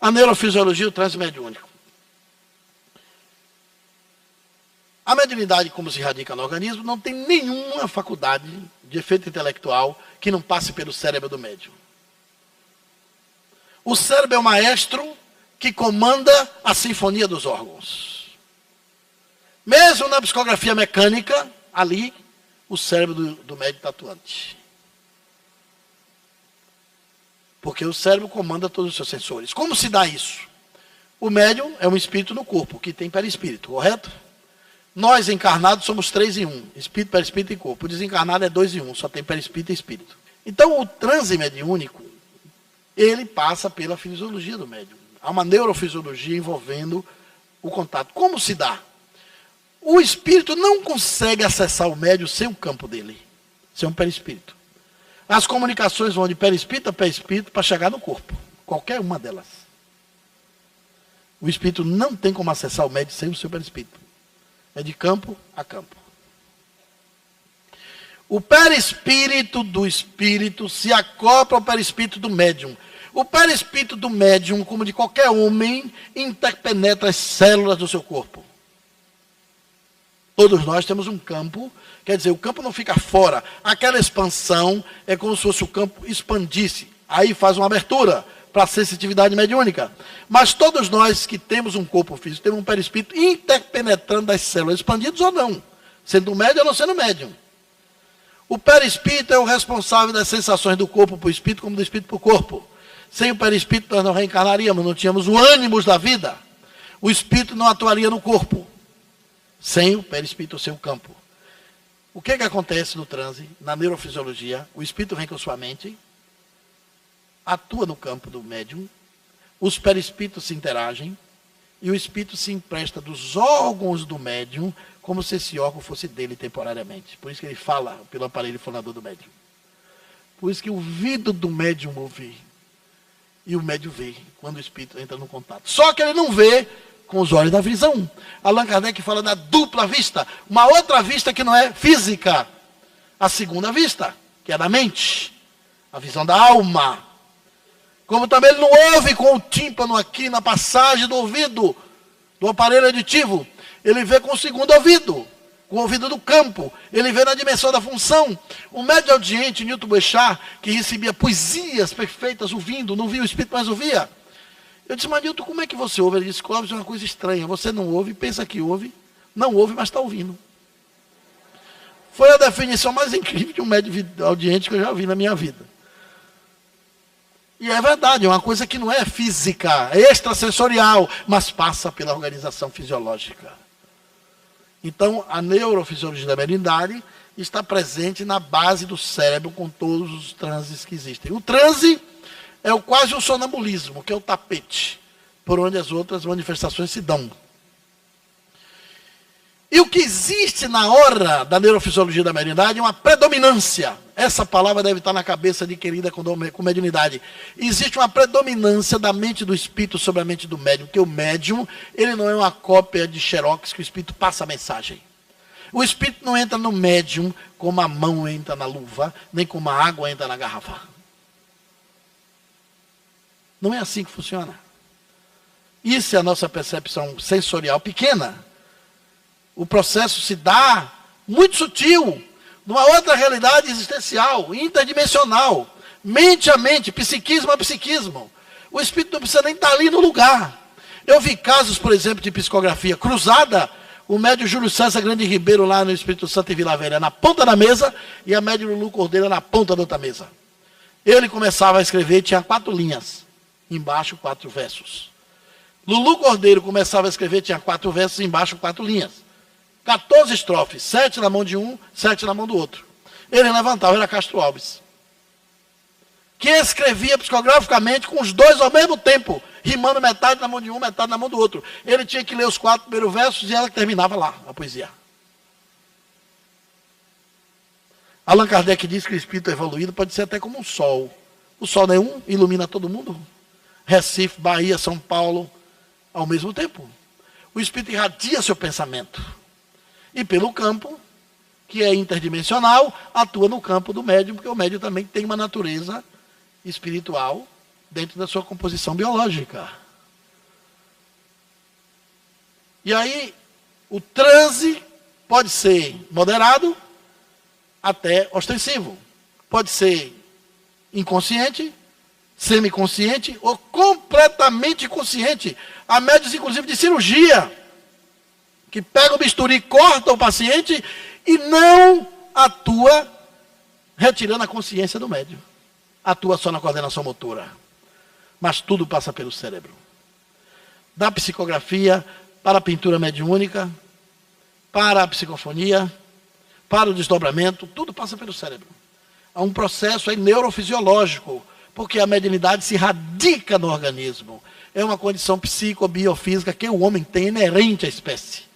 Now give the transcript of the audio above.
A neurofisiologia e o transe mediúnico. A mediunidade, como se radica no organismo, não tem nenhuma faculdade de efeito intelectual que não passe pelo cérebro do médium. O cérebro é o maestro que comanda a sinfonia dos órgãos. Mesmo na psicografia mecânica, ali, o cérebro do médium está atuante. Porque o cérebro comanda todos os seus sensores. Como se dá isso? O médium é um espírito no corpo, que tem perispírito, correto? Nós, encarnados, somos 3 em 1. Espírito, perispírito e corpo. O desencarnado é 2 em 1, só tem perispírito e espírito. Então, o transe mediúnico, ele passa pela fisiologia do médium. Há uma neurofisiologia envolvendo o contato. Como se dá? O espírito não consegue acessar o médium sem o campo dele, sem um perispírito. As comunicações vão de perispírito a perispírito para chegar no corpo. Qualquer uma delas. O espírito não tem como acessar o médium sem o seu perispírito. É de campo a campo. O perispírito do espírito se acopla ao perispírito do médium. O perispírito do médium, como de qualquer homem, interpenetra as células do seu corpo. Todos nós temos um campo, quer dizer, o campo não fica fora. Aquela expansão é como se fosse o campo expandisse. Aí faz uma abertura para a sensitividade mediúnica. Mas todos nós que temos um corpo físico, temos um perispírito interpenetrando as células, expandidos ou não. Sendo médium ou não sendo médium. O perispírito é o responsável das sensações do corpo para o espírito, como do espírito para o corpo. Sem o perispírito nós não reencarnaríamos, não tínhamos o ânimos da vida. O espírito não atuaria no corpo. Sem o perispírito, sem o campo. O que acontece no transe, na neurofisiologia? O espírito vem com sua mente, atua no campo do médium, os perispíritos se interagem, e o espírito se empresta dos órgãos do médium, como se esse órgão fosse dele temporariamente. Por isso que ele fala pelo aparelho fonador do médium. Por isso que o ouvido do médium ouve. E o médium vê, quando o espírito entra no contato. Só que ele não vê com os olhos da visão. Allan Kardec fala da dupla vista. Uma outra vista que não é física. A segunda vista, que é da mente. A visão da alma. Como também ele não ouve com o tímpano aqui na passagem do ouvido, do aparelho auditivo. Ele vê com o segundo ouvido, com o ouvido do campo. Ele vê na dimensão da função. O médium audiente, Newton Boechat, que recebia poesias perfeitas ouvindo, não via o espírito, mas ouvia. Eu disse, mas Newton, como é que você ouve? Ele disse, Clóvis, é uma coisa estranha. Você não ouve, pensa que ouve, não ouve, mas está ouvindo. Foi a definição mais incrível de um médium audiente que eu já vi na minha vida. E é verdade, é uma coisa que não é física, é extrasensorial, mas passa pela organização fisiológica. Então, a neurofisiologia da mediunidade está presente na base do cérebro com todos os transes que existem. O transe é quase o sonambulismo, que é o tapete, por onde as outras manifestações se dão. E o que existe na hora da neurofisiologia da mediunidade é uma predominância. Essa palavra deve estar na cabeça de querida com mediunidade. Existe uma predominância da mente do espírito sobre a mente do médium, porque o médium, ele não é uma cópia de xerox que o espírito passa a mensagem. O espírito não entra no médium como a mão entra na luva, nem como a água entra na garrafa. Não é assim que funciona. Isso é a nossa percepção sensorial pequena. O processo se dá muito sutil, numa outra realidade existencial, interdimensional, mente a mente, psiquismo a psiquismo. O espírito não precisa nem estar ali no lugar. Eu vi casos, por exemplo, de psicografia cruzada, o médium Júlio César Grande Ribeiro, lá no Espírito Santo em Vila Velha, na ponta da mesa, e a médium Lulu Cordeiro na ponta da outra mesa. Ele começava a escrever, tinha 4 linhas, embaixo 4 versos. Lulu Cordeiro começava a escrever, tinha 4 versos, embaixo 4 linhas. 14 estrofes, 7 na mão de um, 7 na mão do outro. Ele levantava, era Castro Alves. Que escrevia psicograficamente com os dois ao mesmo tempo, rimando metade na mão de um, metade na mão do outro. Ele tinha que ler os 4 primeiros versos e ela terminava lá, a poesia. Allan Kardec diz que o espírito evoluído pode ser até como um sol. O sol não é um, ilumina todo mundo. Recife, Bahia, São Paulo, ao mesmo tempo. O espírito irradia seu pensamento. E pelo campo, que é interdimensional, atua no campo do médium, porque o médium também tem uma natureza espiritual dentro da sua composição biológica. E aí, o transe pode ser moderado até ostensivo. Pode ser inconsciente, semiconsciente ou completamente consciente. Há médios, inclusive, de cirurgia, que pega o bisturi, corta o paciente e não atua retirando a consciência do médium. Atua só na coordenação motora. Mas tudo passa pelo cérebro. Da psicografia para a pintura mediúnica, para a psicofonia, para o desdobramento, tudo passa pelo cérebro. Há um processo aí neurofisiológico, porque a mediunidade se radica no organismo. É uma condição psicobiofísica que o homem tem inerente à espécie.